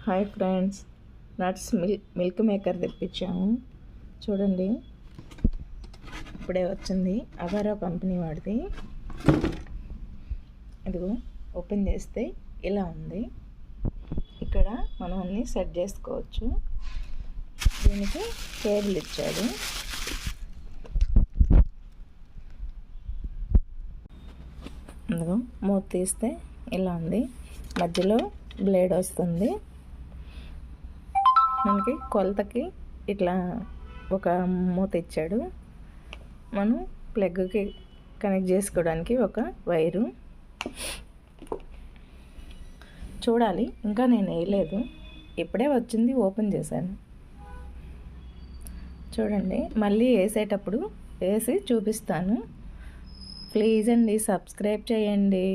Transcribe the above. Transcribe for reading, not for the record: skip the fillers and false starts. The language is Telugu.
Hi friends, nuts milk maker తెప్పించాము. చూడండి, ఇప్పుడే వచ్చింది. అగారో కంపెనీ వాడిది. ఇదిగో ఓపెన్ చేస్తే ఇలా ఉంది. ఇక్కడ మనం అన్నీ సెట్ చేసుకోవచ్చు. దీనికి కేబుల్ ఇచ్చాడు. ఇదిగో మూత తీస్తే ఇలా ఉంది. మధ్యలో బ్లేడ్ వస్తుంది. మనకి కొలతకి ఇట్లా ఒక మూత ఇచ్చాడు. మనం ప్లగ్కి కనెక్ట్ చేసుకోవడానికి ఒక వైరు. చూడాలి, ఇంకా నేను వేయలేదు. ఇప్పుడే వచ్చింది, ఓపెన్ చేశాను. చూడండి, మళ్ళీ వేసేటప్పుడు వేసి చూపిస్తాను. ప్లీజ్ అండి, సబ్స్క్రైబ్ చేయండి.